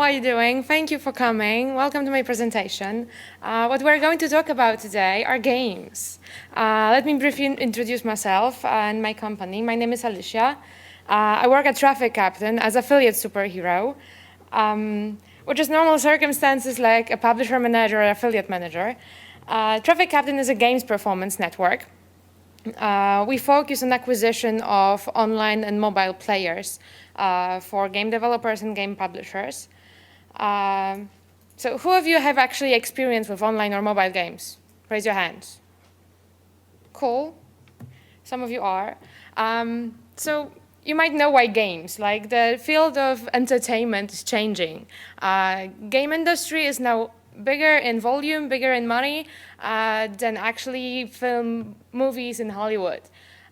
are you doing? Thank you for coming. Welcome to my presentation. What we're going to talk about today are games. Let me briefly introduce myself and my company. My name is Alicja. I work at TrafficCaptain as affiliate superhero, which is normal circumstances like a publisher manager or affiliate manager. TrafficCaptain is a games performance network. We focus on acquisition of online and mobile players for game developers and game publishers. So who of you have actually experience with online or mobile games? Raise your hands. Cool. Some of you are. So you might know why games, like the field of entertainment is changing. Game industry is now bigger in volume, bigger in money than actually film movies in Hollywood.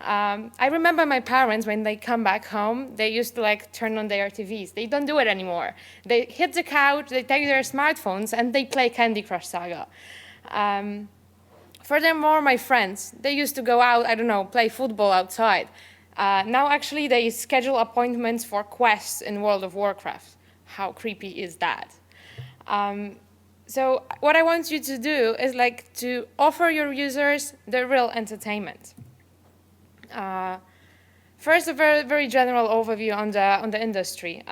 I remember my parents, when they come back home, they used to turn on their TVs. They don't do it anymore. They hit the couch, they take their smartphones, and they play Candy Crush Saga. Furthermore, my friends, they used to go out, I don't know, play football outside. Now actually they schedule appointments for quests in World of Warcraft. How creepy is that? So what I want you to do is to offer your users the real entertainment. First, a very, very general overview on the industry.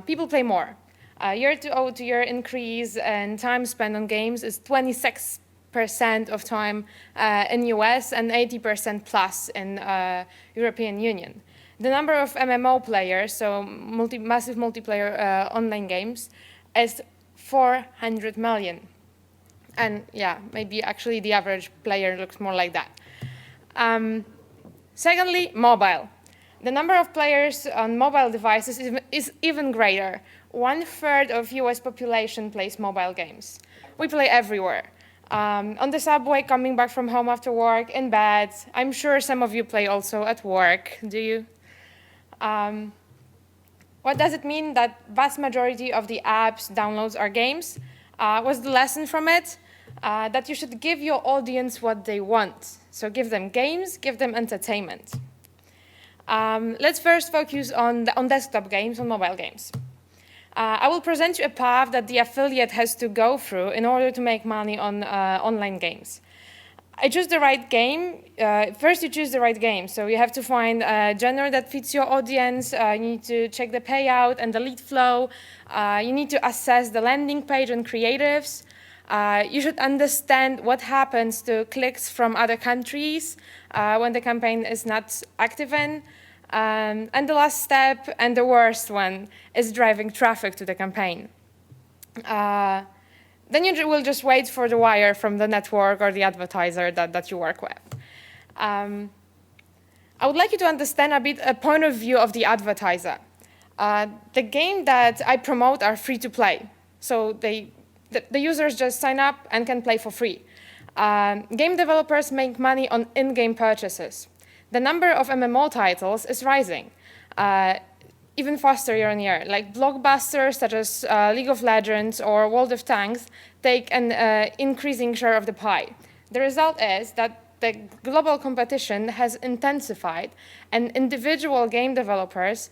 People play more. Year-to-year increase in time spent on games is 26% of time in US and 80% plus in European Union. The number of MMO players, so massive multiplayer online games, is 400 million. And yeah, maybe actually the average player looks more like that. Secondly, mobile. The number of players on mobile devices is even greater. 1/3 of US population plays mobile games. We play everywhere. On the subway, coming back from home after work, in bed. I'm sure some of you play also at work, do you? What does it mean that vast majority of the apps, downloads are games? What's the lesson from it? That you should give your audience what they want. So give them games, give them entertainment. Let's first focus on desktop games, on mobile games. I will present you a path that the affiliate has to go through in order to make money on online games. I choose the right game. First, you choose the right game. So you have to find a genre that fits your audience. You need to check the payout and the lead flow. You need to assess the landing page and creatives. You should understand what happens to clicks from other countries when the campaign is not active in. And the last step, and the worst one, is driving traffic to the campaign. Then you will just wait for the wire from the network or the advertiser that you work with. I would like you to understand a point of view of the advertiser. The game that I promote are free to play. So the users just sign up and can play for free. Game developers make money on in-game purchases. The number of MMO titles is rising, even faster year on year. Like blockbusters such as League of Legends or World of Tanks take an increasing share of the pie. The result is that the global competition has intensified and individual game developers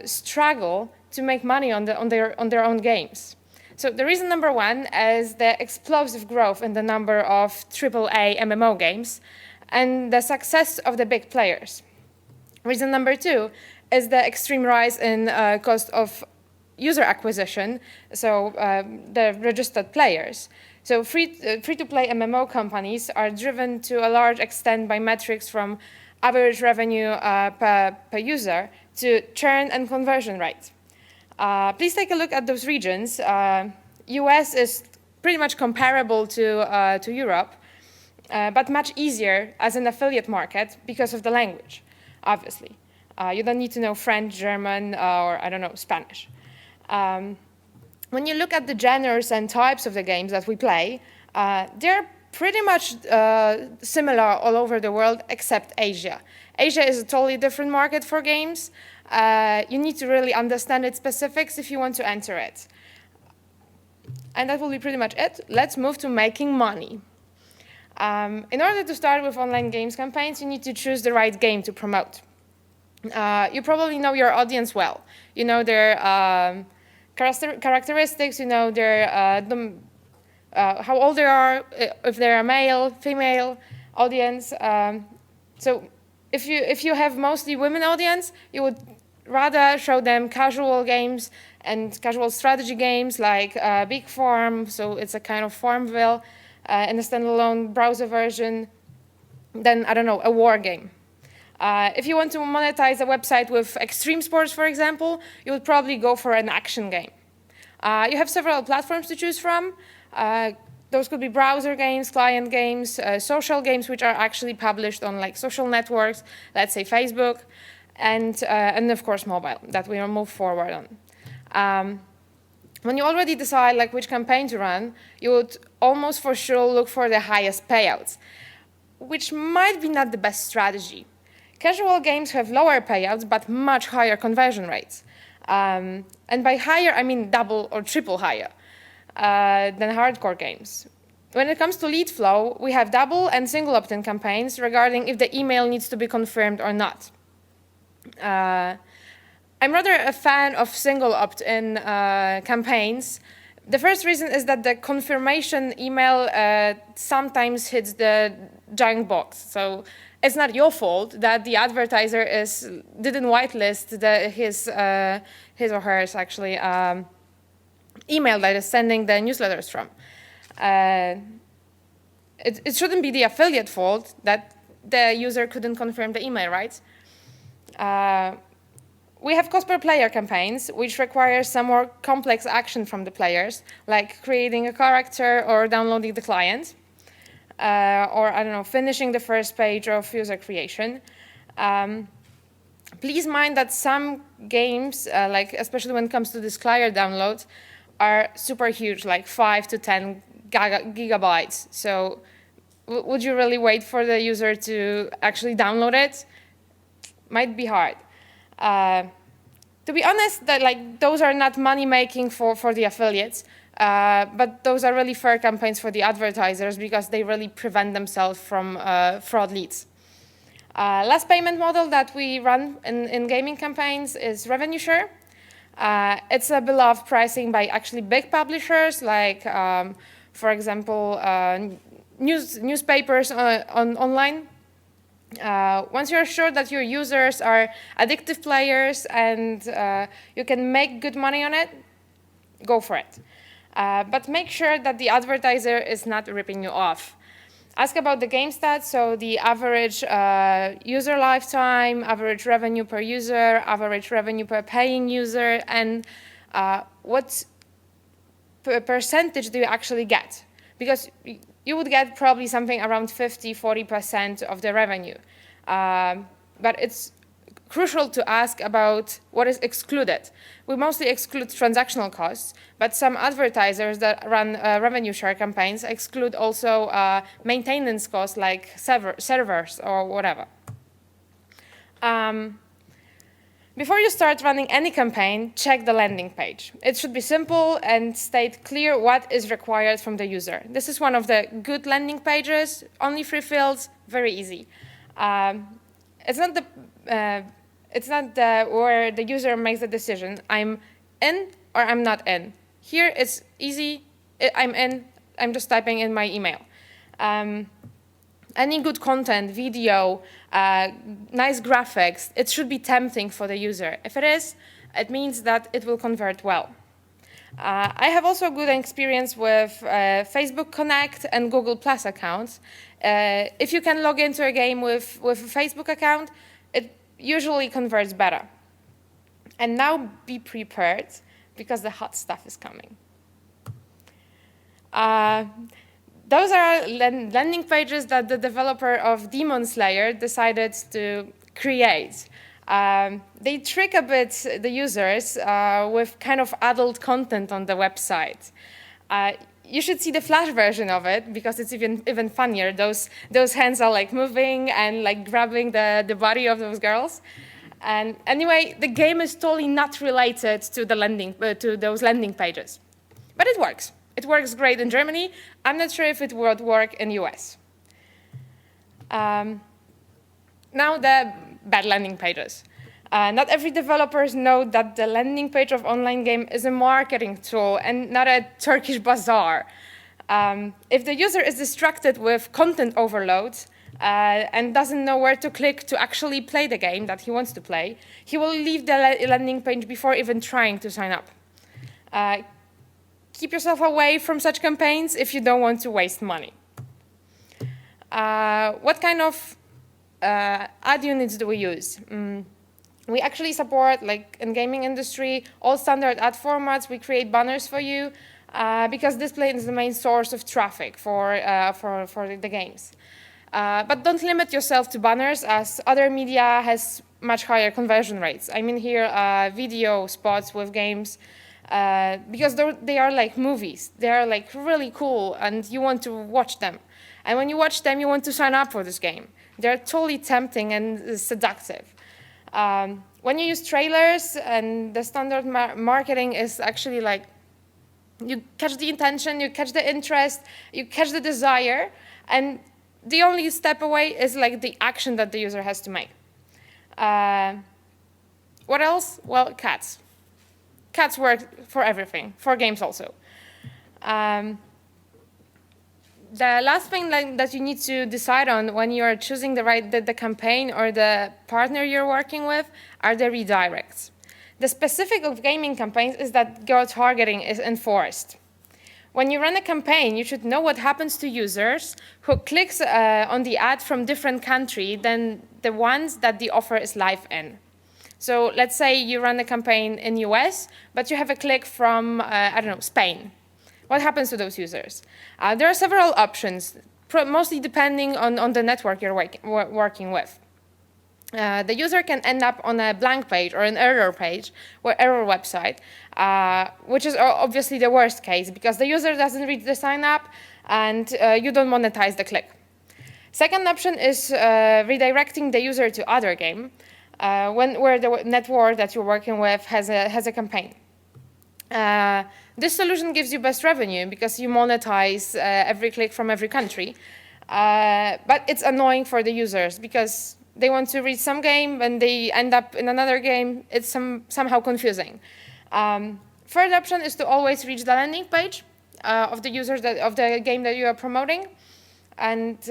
struggle to make money on their own games. So the reason number one is the explosive growth in the number of AAA MMO games and the success of the big players. Reason number two is the extreme rise in cost of user acquisition, so the registered players. So free-to-play MMO companies are driven to a large extent by metrics from average revenue per user to churn and conversion rate. Please take a look at those regions. US is pretty much comparable to Europe, but much easier as an affiliate market because of the language, obviously. You don't need to know French, German, or I don't know, Spanish. When you look at the genres and types of the games that we play, they're pretty much similar all over the world except Asia. Asia is a totally different market for games. You need to really understand its specifics if you want to enter it. And that will be pretty much it. Let's move to making money. In order to start with online games campaigns, you need to choose the right game to promote. You probably know your audience well. You know their Characteristics, their how old they are, if they're a male, female audience. So if you have mostly women audience, you would rather show them casual games and casual strategy games like Big Farm, so it's a kind of Farmville in a standalone browser version, than, I don't know, a war game. If you want to monetize a website with extreme sports, for example, you would probably go for an action game. You have several platforms to choose from. Those could be browser games, client games, social games, which are actually published on like social networks, let's say Facebook, and of course mobile, that we will move forward on. When you already decide like which campaign to run, you would almost for sure look for the highest payouts, which might be not the best strategy. Casual games have lower payouts, but much higher conversion rates. And by higher, I mean double or triple higher than hardcore games. When it comes to lead flow, we have double and single opt-in campaigns regarding if the email needs to be confirmed or not. I'm rather a fan of single opt-in campaigns. The first reason is that the confirmation email sometimes hits the junk box. So it's not your fault that the advertiser didn't whitelist his or hers actually email that is sending the newsletters from. It shouldn't be the affiliate fault that the user couldn't confirm the email, right? We have cost per player campaigns, which require some more complex action from the players, like creating a character or downloading the client, or, I don't know, finishing the first page of user creation. Please mind that some games, like especially when it comes to this client download, are super huge, like 5 to 10 gigabytes. So would you really wait for the user to actually download it? Might be hard. To be honest, those are not money making for the affiliates, but those are really fair campaigns for the advertisers because they really prevent themselves from fraud leads. Last payment model that we run in gaming campaigns is revenue share. It's a beloved pricing by actually big publishers like, for example, newspapers online. Once you're sure that your users are addictive players and you can make good money on it, go for it. But make sure that the advertiser is not ripping you off. Ask about the game stats, so the average user lifetime, average revenue per user, average revenue per paying user, and what percentage do you actually get? Because you would get probably something around 50–40% of the revenue. But it's crucial to ask about what is excluded. We mostly exclude transactional costs, but some advertisers that run revenue share campaigns exclude also maintenance costs like servers or whatever. Before you start running any campaign, check the landing page. It should be simple and state clear what is required from the user. This is one of the good landing pages, only 3 fields, very easy. It's not where the user makes the decision. I'm in or I'm not in. Here it's easy. I'm in. I'm just typing in my email. Any good content, video, nice graphics, it should be tempting for the user. If it is, it means that it will convert well. I have also good experience with Facebook Connect and Google Plus accounts. If you can log into a game with a Facebook account, it usually converts better. And now be prepared, because the hot stuff is coming. Those are landing pages that the developer of Demon Slayer decided to create. They trick a bit the users with kind of adult content on the website. You should see the Flash version of it because it's even funnier. Those hands are like moving and like grabbing the body of those girls. And anyway, the game is totally not related to to those landing pages, but it works. It works great in Germany. I'm not sure if it would work in US. Now the bad landing pages. Not every developers know that the landing page of online game is a marketing tool and not a Turkish bazaar. If the user is distracted with content overload and doesn't know where to click to actually play the game that he wants to play, he will leave the landing page before even trying to sign up. Keep yourself away from such campaigns if you don't want to waste money. What kind of ad units do we use? We actually support, like in gaming industry, all standard ad formats. We create banners for you because display is the main source of traffic for the games. But don't limit yourself to banners, as other media has much higher conversion rates. I mean here video spots with games because they are like movies. They are like really cool and you want to watch them. And when you watch them, you want to sign up for this game. They're totally tempting and seductive. When you use trailers, and the standard marketing is actually like, you catch the intention, you catch the interest, you catch the desire, and the only step away is like the action that the user has to make. What else? Well, cats. Cats work for everything, for games also. The last thing that you need to decide on when you are choosing the campaign or the partner you're working with are the redirects. The specific of gaming campaigns is that geo-targeting is enforced. When you run a campaign, you should know what happens to users who clicks on the ad from different country than the ones that the offer is live in. So let's say you run a campaign in US, but you have a click from, I don't know, Spain. What happens to those users? There are several options, mostly depending on the network you're working with. The user can end up on a blank page or an error page or error website, which is obviously the worst case because the user doesn't read the sign up and you don't monetize the click. Second option is redirecting the user to other game where the network that you're working with has a campaign. This solution gives you best revenue because you monetize every click from every country. But it's annoying for the users because they want to read some game and they end up in another game. It's somehow confusing. Third option is to always reach the landing page of the users of the game that you are promoting. And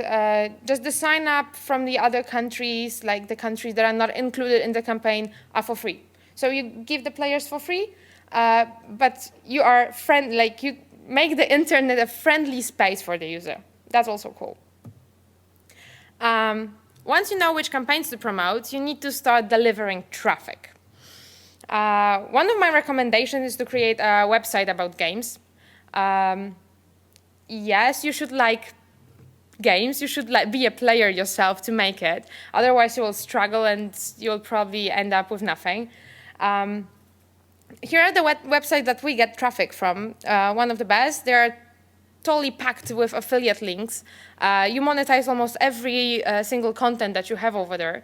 just the sign up from the other countries, like the countries that are not included in the campaign, are for free. So you give the players for free. But you are you make the internet a friendly space for the user. That's also cool. Once you know which campaigns to promote, you need to start delivering traffic. One of my recommendations is to create a website about games. Yes, you should like games. You should be a player yourself to make it. Otherwise, you will struggle and you'll probably end up with nothing. Here are the websites that we get traffic from. One of the best. They're totally packed with affiliate links. You monetize almost every single content that you have over there.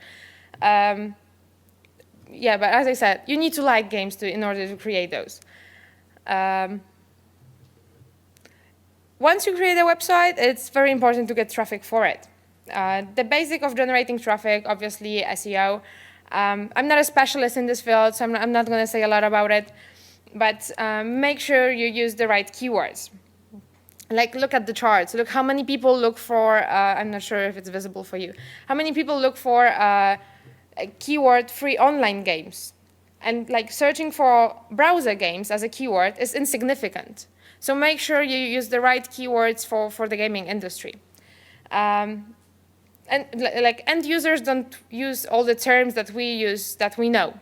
Yeah, but as I said, you need to like games in order to create those. Once you create a website, it's very important to get traffic for it. The basic of generating traffic, obviously SEO. I'm not a specialist in this field, so I'm not going to say a lot about it. But make sure you use the right keywords. Like, look at the charts. Look how many people look for, I'm not sure if it's visible for you, how many people look for a keyword free online games. And like searching for browser games as a keyword is insignificant. So make sure you use the right keywords for the gaming industry. And like end users don't use all the terms that we use that we know.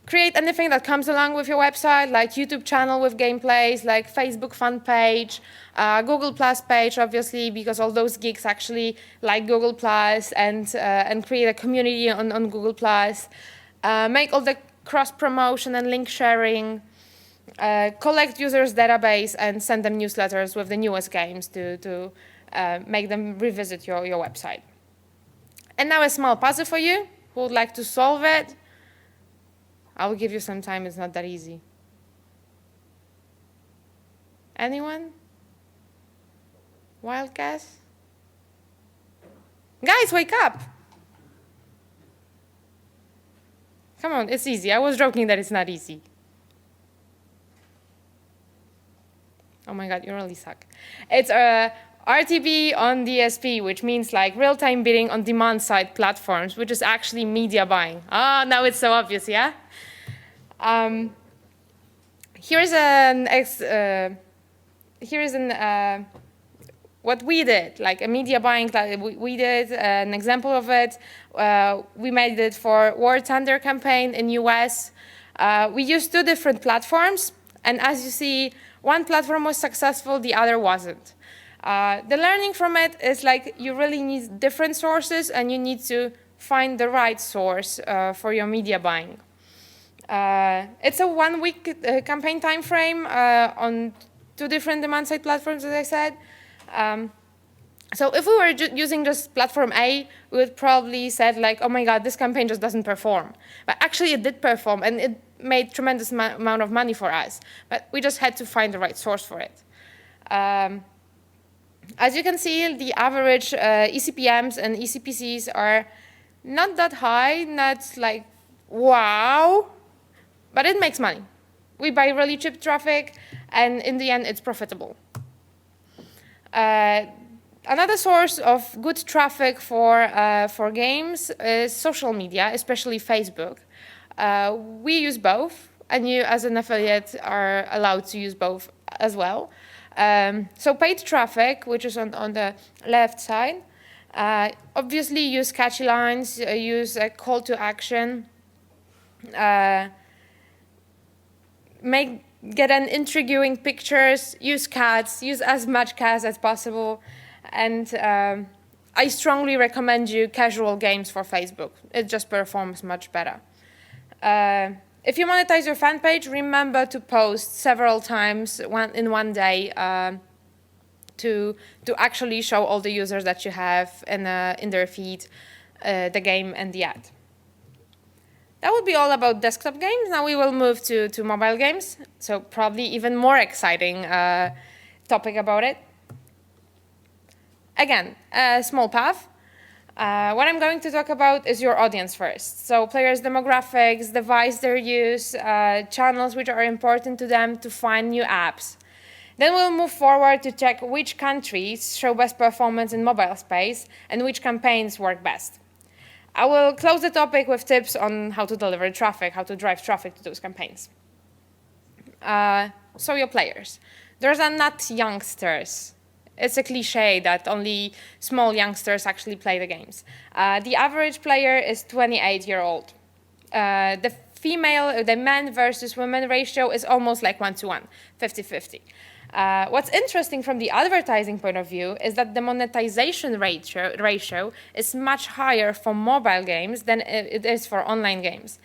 Create anything that comes along with your website, like YouTube channel with gameplays, like Facebook fan page, Google Plus page, obviously, because all those geeks actually like Google Plus and create a community on Google Plus. Make all the cross promotion and link sharing. Collect users' database and send them newsletters with the newest games to make them revisit your website. And now a small puzzle for you. Who would like to solve it? I will give you some time. It's not that easy. Anyone? Wild guess? Guys, wake up! Come on, it's easy. I was joking that it's not easy. Oh my God, you really suck. It's a RTB on DSP, which means like real-time bidding on demand-side platforms, which is actually media buying. Ah, now it's so obvious, yeah? Here's what we did, like a media buying. We did an example of it. We made it for War Thunder campaign in US. We used 2 different platforms, and as you see, one platform was successful, the other wasn't. The learning from it is like you really need different sources, and you need to find the right source for your media buying. It's a 1-week campaign time frame on 2 different demand-side platforms, as I said. So if we were using just platform A, we would probably said like, oh my God, this campaign just doesn't perform. But actually it did perform, and it made tremendous amount of money for us. But we just had to find the right source for it. As you can see, the average eCPMs and eCPCs are not that high, not like, wow, but it makes money. We buy really cheap traffic, and in the end, it's profitable. Another source of good traffic for games is social media, especially Facebook. We use both, and you as an affiliate are allowed to use both as well. So paid traffic, which is on the left side, obviously use catchy lines, use a call to action, get an intriguing pictures, use cats, use as much cats as possible. And I strongly recommend you casual games for Facebook. It just performs much better. If you monetize your fan page, remember to post several times in one day to actually show all the users that you have in their feed, the game and the ad. That would be all about desktop games. Now we will move to mobile games. So probably even more exciting topic about it. Again, a small path. What I'm going to talk about is your audience first. So players' demographics, device their use, channels which are important to them to find new apps. Then we'll move forward to check which countries show best performance in mobile space and which campaigns work best. I will close the topic with tips on how to deliver traffic, how to drive traffic to those campaigns. So your players. Those are not youngsters. It's a cliche that only small youngsters actually play the games. The average player is 28-year-old. The men versus women ratio is almost like 1-to-1, 50-50. What's interesting from the advertising point of view is that the monetization ratio is much higher for mobile games than it is for online games.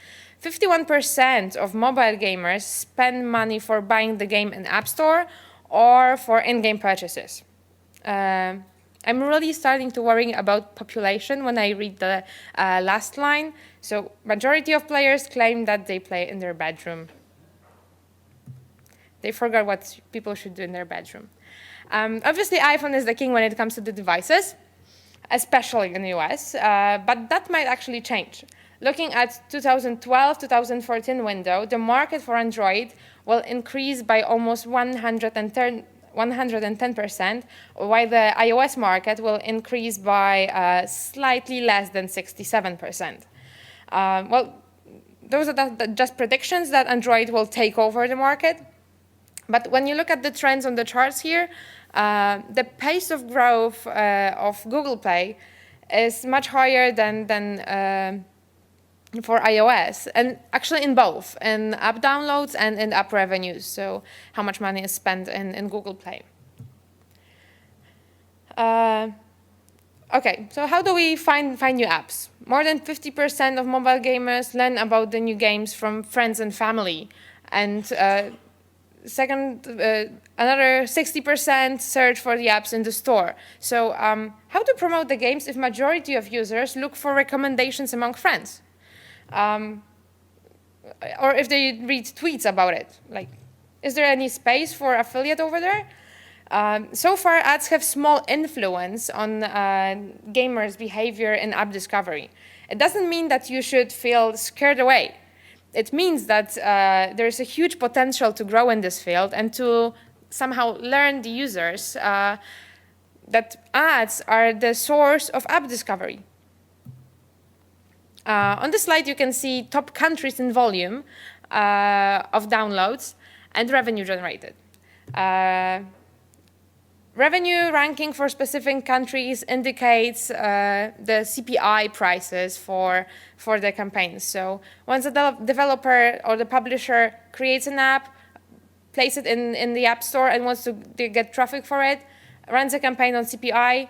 51% of mobile gamers spend money for buying the game in App Store or for in-game purchases. I'm really starting to worry about population when I read the last line. So majority of players claim that they play in their bedroom. They forgot what people should do in their bedroom. Obviously, iPhone is the king when it comes to the devices, especially in the US, but that might actually change. Looking at 2012-2014 window, the market for Android will increase by almost 110%, while the iOS market will increase by slightly less than 67%. Well, those are just predictions that Android will take over the market. But when you look at the trends on the charts here, the pace of growth of Google Play is much higher than for iOS, and actually in both, in app downloads and in app revenues, so how much money is spent in Google Play. Okay, so how do we find new apps? More than 50% of mobile gamers learn about the new games from friends and family, and another 60% search for the apps in the store. So how to promote the games if majority of users look for recommendations among friends? Or if they read tweets about it, like, is there any space for affiliate over there? So far, ads have small influence on gamers' behavior in app discovery. It doesn't mean that you should feel scared away. It means that there's a huge potential to grow in this field and to somehow learn the users that ads are the source of app discovery. On this slide, you can see top countries in volume of downloads and revenue generated. Revenue ranking for specific countries indicates the CPI prices for the campaigns. So once the developer or the publisher creates an app, places it in the App Store and wants to get traffic for it, runs a campaign on CPI,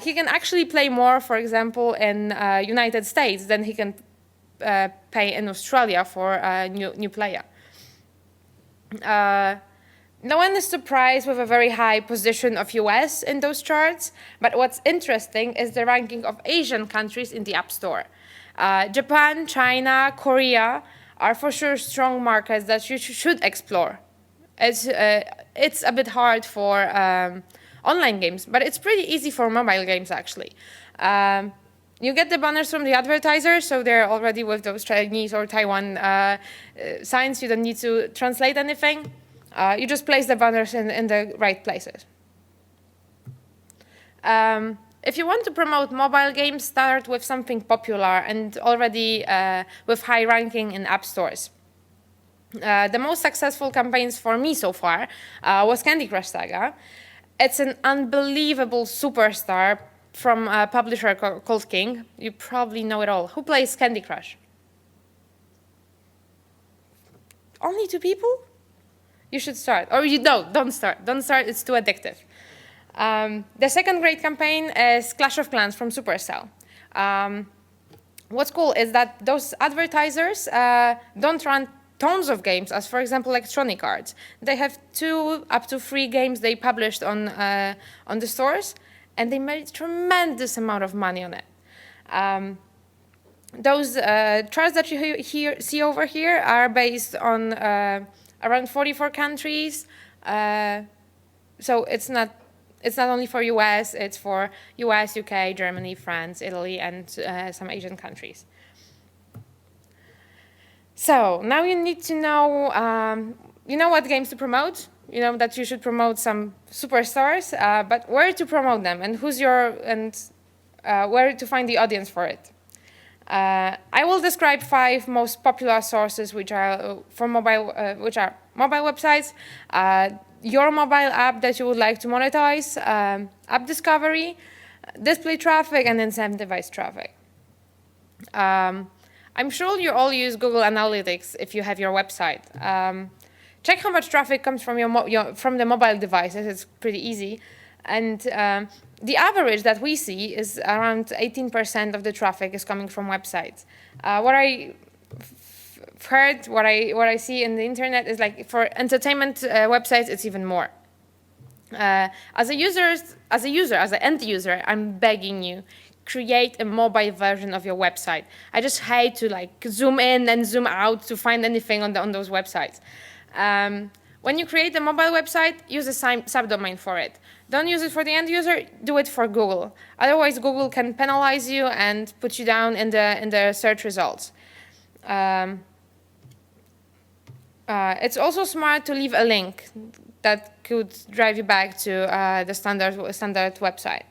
he can actually pay more, for example, in United States than he can pay in Australia for a new player. No one is surprised with a very high position of US in those charts, but what's interesting is the ranking of Asian countries in the App Store. Japan, China, Korea are for sure strong markets that you should explore. It's a bit hard for online games, but it's pretty easy for mobile games, actually. You get the banners from the advertisers, so they're already with those Chinese or Taiwan signs. You don't need to translate anything. You just place the banners in the right places. If you want to promote mobile games, start with something popular and already with high ranking in app stores. The most successful campaigns for me so far was Candy Crush Saga. It's an unbelievable superstar from a publisher called King. You probably know it all. Who plays Candy Crush? Only 2 people? You should start. Or don't start. Don't start, it's too addictive. The second great campaign is Clash of Clans from Supercell. What's cool is that those advertisers don't run tons of games, as for example Electronic Arts. They have 2 up to 3 games they published on the stores, and they made a tremendous amount of money on it. Those charts that you see over here are based on around 44 countries. So it's not only for US, it's for US, UK, Germany, France, Italy, and some Asian countries. So now you need to know, you know what games to promote. You know that you should promote some superstars, but where to promote them and where to find the audience for it. I will describe 5 most popular sources which are for mobile, which are mobile websites, your mobile app that you would like to monetize, app discovery, display traffic, and incentivized traffic. I'm sure you all use Google Analytics if you have your website. Check how much traffic comes from from the mobile devices. It's pretty easy. And the average that we see is around 18% of the traffic is coming from websites. What I heard, what I see in the internet is like for entertainment websites, it's even more. As an end user, I'm begging you, create a mobile version of your website. I just hate to like zoom in and zoom out to find anything on those websites. When you create a mobile website, use a subdomain for it. Don't use it for the end user, do it for Google. Otherwise, Google can penalize you and put you down in the search results. It's also smart to leave a link that could drive you back to the standard website.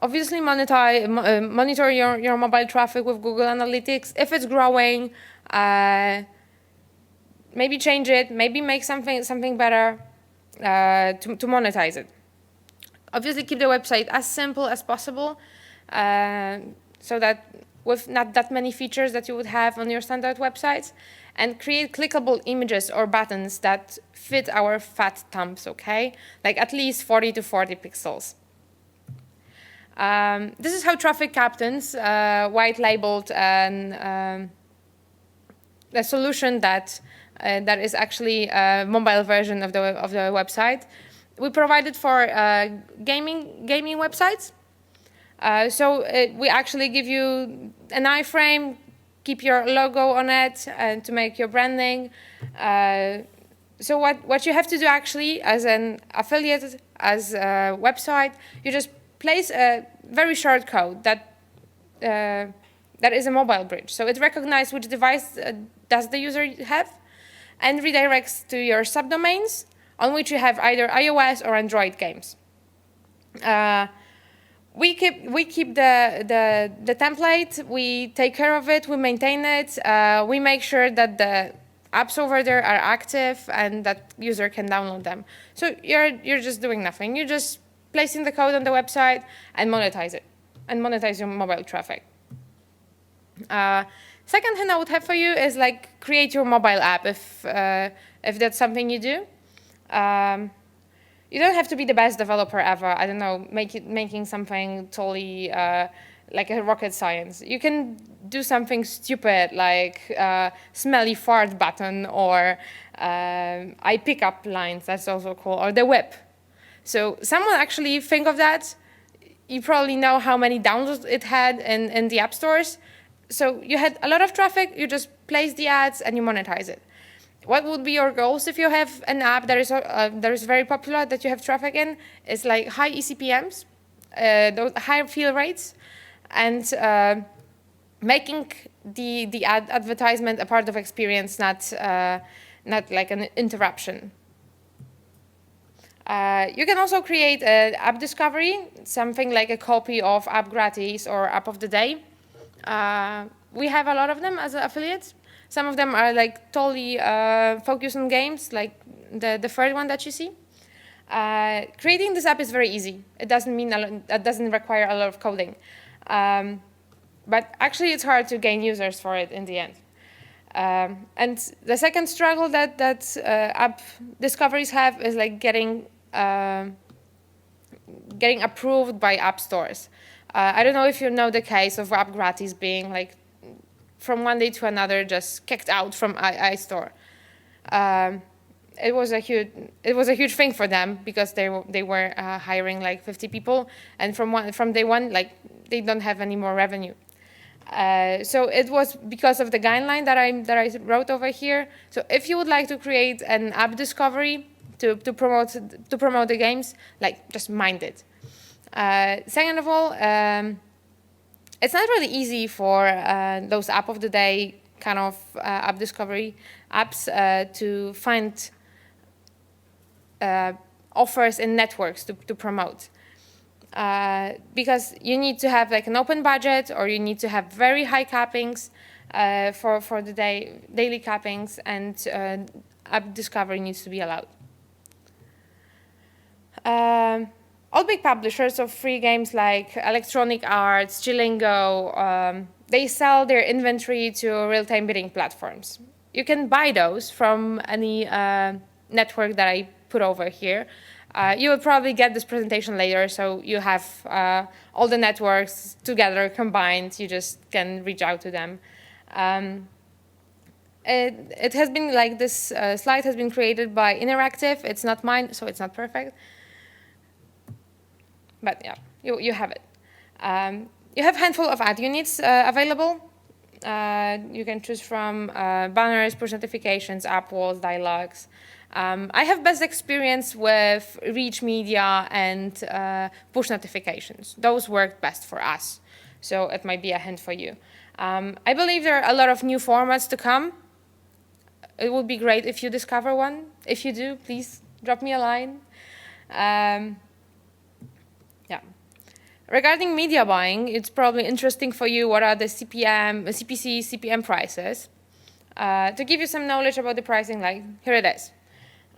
Obviously, monitor your mobile traffic with Google Analytics. If it's growing, maybe change it, maybe make something better to monetize it. Obviously, keep the website as simple as possible so that with not that many features that you would have on your standard websites, and create clickable images or buttons that fit our fat thumbs, okay? Like at least 40 to 40 pixels. This is how TrafficCaptain's white-labeled a solution that is actually a mobile version of the website. We provide it for gaming websites. We actually give you an iframe, keep your logo on it, and to make your branding. So what you have to do actually as an affiliate, as a website, you just place a very short code that That is a mobile bridge. So it recognizes which device does the user have and redirects to your subdomains on which you have either iOS or Android games. We keep the template, we take care of it, we maintain it, we make sure that the apps over there are active and that user can download them. So you're just doing nothing. You're just placing the code on the website and monetize it, and monetize your mobile traffic. Second thing I would have for you is like create your mobile app if that's something you do. You don't have to be the best developer ever. I don't know, making something totally like a rocket science. You can do something stupid like smelly fart button or I pick up lines, that's also cool, or the whip. So someone actually think of that. You probably know how many downloads it had in the app stores. So you had a lot of traffic, you just place the ads and you monetize it. What would be your goals if you have an app that is very popular that you have traffic in? It's like high eCPMs, those high fill rates, and making the advertisement a part of experience, not like an interruption. You can also create an app discovery, something like a copy of App Gratis or App of the Day. We have a lot of them as affiliates. Some of them are like totally focused on games, like the third one that you see. Creating this app is very easy. It doesn't require a lot of coding. But actually, it's hard to gain users for it in the end. And the second struggle that app discoveries have is like getting approved by app stores. I don't know if you know the case of App Gratis being like from one day to another just kicked out from iStore. It was a huge thing for them because they were hiring like 50 people, and from day one like they don't have any more revenue. So it was because of the guideline that I wrote over here. So if you would like to create an app discovery to promote the games, like just mind it. Second of all, it's not really easy for those app of the day kind of app discovery apps to find offers in networks to promote. Because you need to have like an open budget, or you need to have very high cappings for the daily cappings, and app discovery needs to be allowed. All big publishers of free games like Electronic Arts, Chilingo, they sell their inventory to real-time bidding platforms. You can buy those from any network that I put over here. You will probably get this presentation later, so you have all the networks together combined. You just can reach out to them. It has been like this slide has been created by Interactive. It's not mine, so it's not perfect. But yeah, you have it. You have a handful of ad units available. You can choose from banners, push notifications, app walls, dialogues. I have best experience with reach media and push notifications. Those work best for us, so it might be a hint for you. I believe there are a lot of new formats to come. It would be great if you discover one. If you do, please drop me a line. Yeah. Regarding media buying, it's probably interesting for you what are the CPC, CPM prices. To give you some knowledge about the pricing, like here it is.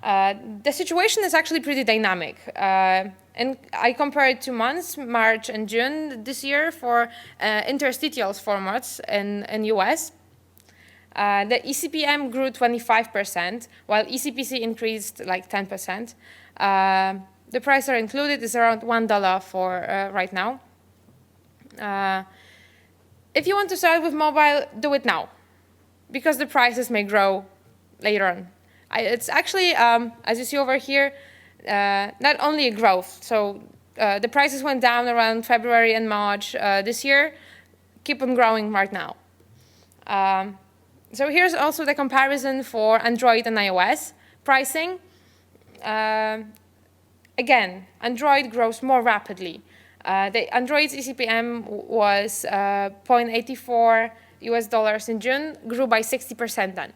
The situation is actually pretty dynamic. And I compared 2 months, March and June this year for interstitials formats in US. The eCPM grew 25%, while eCPC increased like 10%. The price are included is around $1 for right now. If you want to start with mobile, do it now, because the prices may grow later on. It's actually, as you see over here, not only a growth. So the prices went down around February and March this year, keep on growing right now. So here's also the comparison for Android and iOS pricing. Again, Android grows more rapidly. The Android's eCPM was $0.84 in June, grew by 60% then.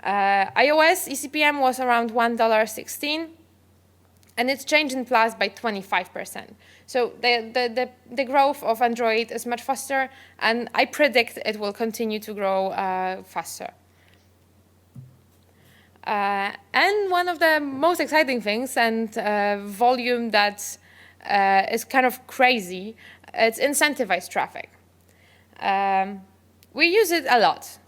iOS eCPM was around $1.16, and it's changed in Plus by 25%. So the growth of Android is much faster, and I predict it will continue to grow faster. And one of the most exciting things, and volume that is kind of crazy, it's incentivized traffic. We use it a lot.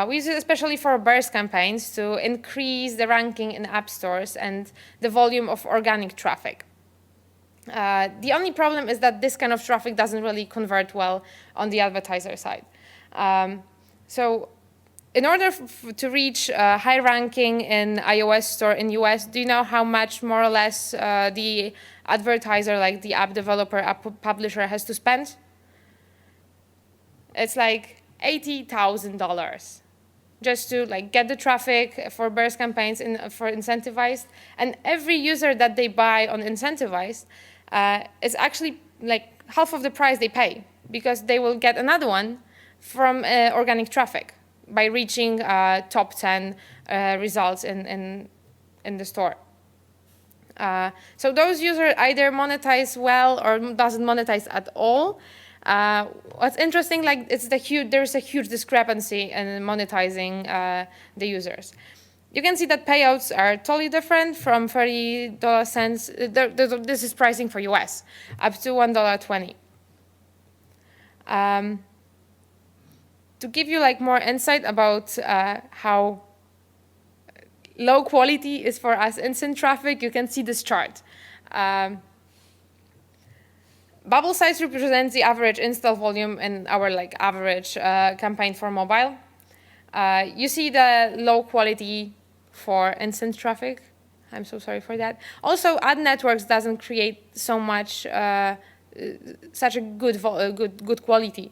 We use it especially for burst campaigns to increase the ranking in app stores and the volume of organic traffic. The only problem is that this kind of traffic doesn't really convert well on the advertiser side. So in order to reach high ranking in iOS store in US, do you know how much more or less the advertiser, like the app developer, app publisher, has to spend? It's like $80,000 just to get the traffic for burst campaigns for incentivized. And every user that they buy on incentivized is actually half of the price they pay, because they will get another one from organic traffic by reaching top 10 results in the store. So those users either monetize well or doesn't monetize at all. What's interesting, there's a huge discrepancy in monetizing the users. You can see that payouts are totally different from $30 cents. This is pricing for US, up to $1.20. To give you more insight about how low quality is for us instant traffic, you can see this chart. Bubble size represents the average install volume in our average campaign for mobile. You see the low quality for instant traffic. I'm so sorry for that. Also, ad networks doesn't create so much such a good quality.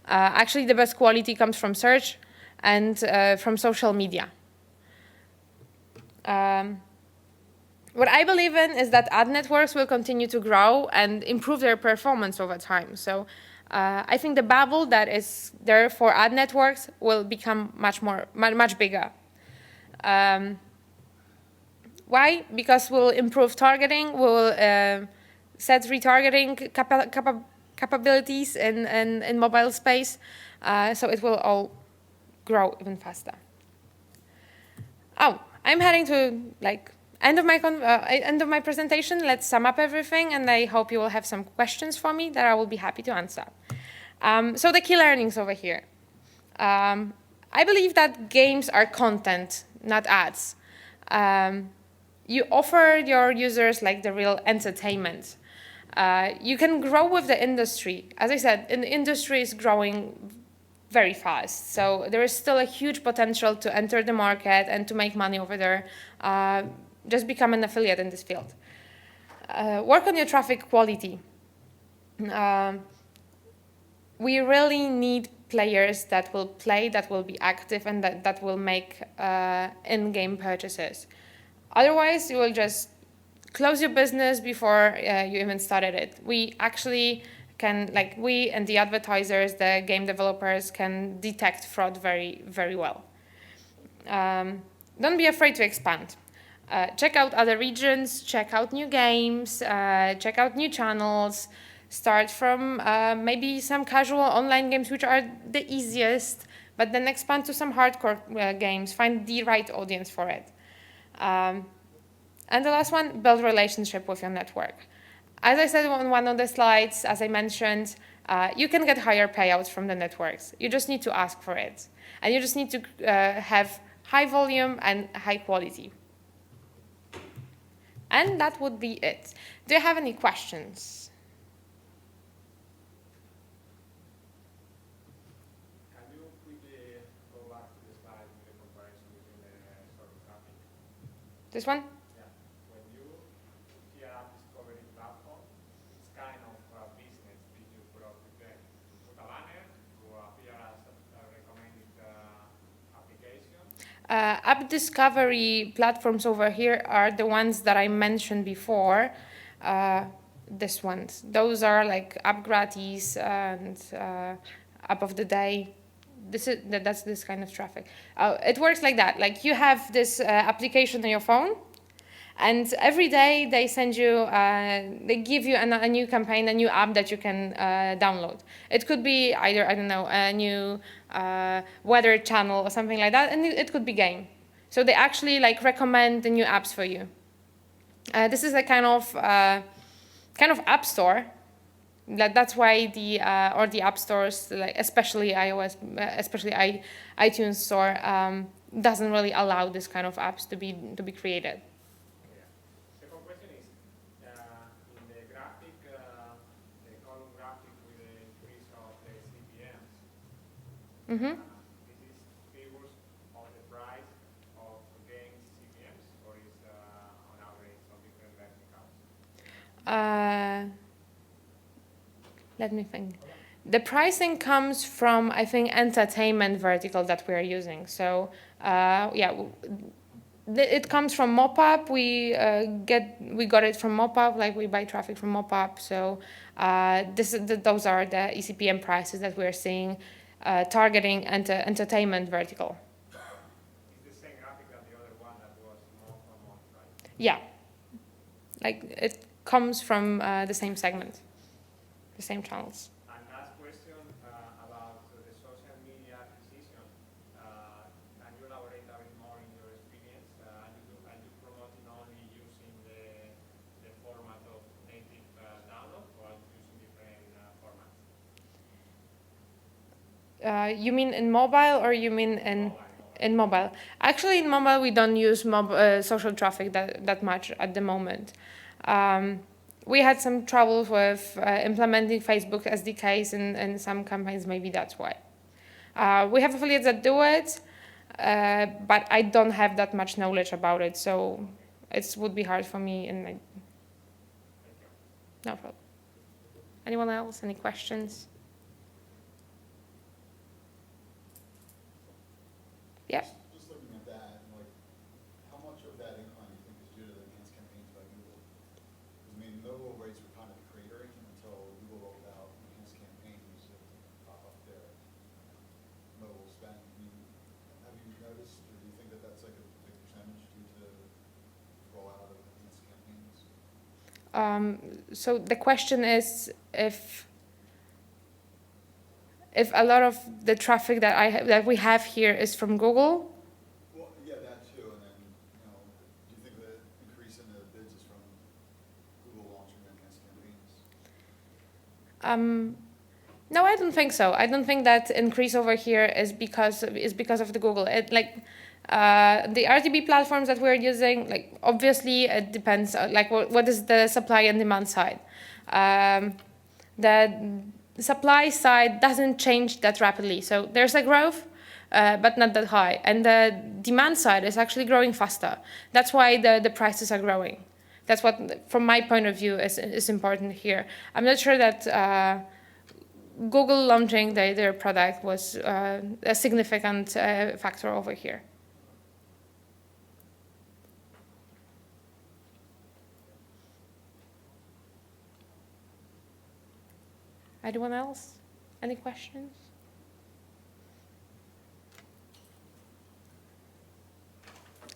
Actually, the best quality comes from search and from social media. What I believe in is that ad networks will continue to grow and improve their performance over time. So I think the bubble that is there for ad networks will become much bigger. Why? Because we'll improve targeting, we'll set retargeting capabilities in mobile space, so it will all grow even faster. Oh, I'm heading to end of my presentation. Let's sum up everything, and I hope you will have some questions for me that I will be happy to answer. So the key learnings over here. I believe that games are content, not ads. You offer your users the real entertainment. You can grow with the industry. As I said, the industry is growing very fast. So there is still a huge potential to enter the market and to make money over there. Just become an affiliate in this field. Work on your traffic quality. We really need players that will play, that will be active, and that will make in-game purchases. Otherwise, you will just close your business before you even started it. We actually can, we and the advertisers, the game developers, can detect fraud very, very well. Don't be afraid to expand. Check out other regions, check out new games, check out new channels. Start from maybe some casual online games, which are the easiest, but then expand to some hardcore games. Find the right audience for it. And the last one, build relationship with your network. As I said on one of the slides, as I mentioned, you can get higher payouts from the networks. You just need to ask for it. And you just need to have high volume and high quality. And that would be it. Do you have any questions? Can you quickly go back to the slide with the comparison between the sort of traffic? This one? Yeah. When you hear app discovery platform, it's kind of a business that you put up with them. You put a banner to appear as a recommended application. App discovery platforms over here are the ones that I mentioned before. this ones. Those are like app gratis and app of the day. That's this kind of traffic. It works like that. Like you have this application on your phone, and every day they send you, they give you a new campaign, a new app that you can download. It could be either, I don't know, a new weather channel or something like that, and it could be game. So they actually like recommend the new apps for you. This is a kind of app store. That's why the app stores, like especially iOS, especially iTunes Store, doesn't really allow this kind of apps to be created. Yeah. Second question is, in the graphic, the column graphic with the increase of the CPMs, Mm-hmm. this is figures of the price of games CPMs, or is on average on different verticals? Let me think. The pricing comes from, I think, entertainment vertical that we're using. So it comes from Mop-Up. We got it from Mop-Up, like we buy traffic from Mop-Up. So those are the eCPM prices that we're seeing, targeting entertainment vertical. It's the same graphic that the other one that was more per month, right? Yeah, like it comes from the same segment, the same channels. And last question about the social media acquisition. Can you elaborate a bit more in your experience? Are you promoting only using the format of native download, or are you using different formats? You mean in mobile, or you mean in mobile? Actually, in mobile, we don't use social traffic that much at the moment. We had some troubles with implementing Facebook SDKs in some campaigns. Maybe that's why. We have affiliates that do it, but I don't have that much knowledge about it, so it would be hard for me. And no problem. Anyone else? Any questions? Yeah. Just looking at that, like, how much of that incline do you think is due to the enhanced campaigns by Google? Because, I mean, mobile rates were kind of cratering until Google rolled out enhanced campaigns that pop up their mobile spend. I mean, have you noticed, or do you think that that's like a big percentage due to the rollout of enhanced campaigns? So the question is if a lot of the traffic that we have here is from Google. Well, yeah, that too. And then, do you think the increase in the bids is from Google launching enhanced campaigns? No, I don't think so. I don't think that increase over here is because of the Google. The RTB platforms that we're using, like obviously it depends. Like what is the supply and demand side? The supply side doesn't change that rapidly. So there's a growth, but not that high. And the demand side is actually growing faster. That's why the prices are growing. That's what, from my point of view, is important here. I'm not sure that Google launching their product was a significant factor over here. Anyone else? Any questions?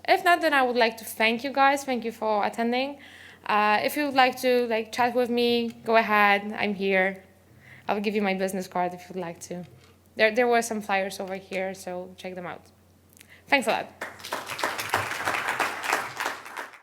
If not, then I would like to thank you guys. Thank you for attending. If you would like to chat with me, go ahead. I'm here. I'll give you my business card if you'd like to. There were some flyers over here, so check them out. Thanks a lot.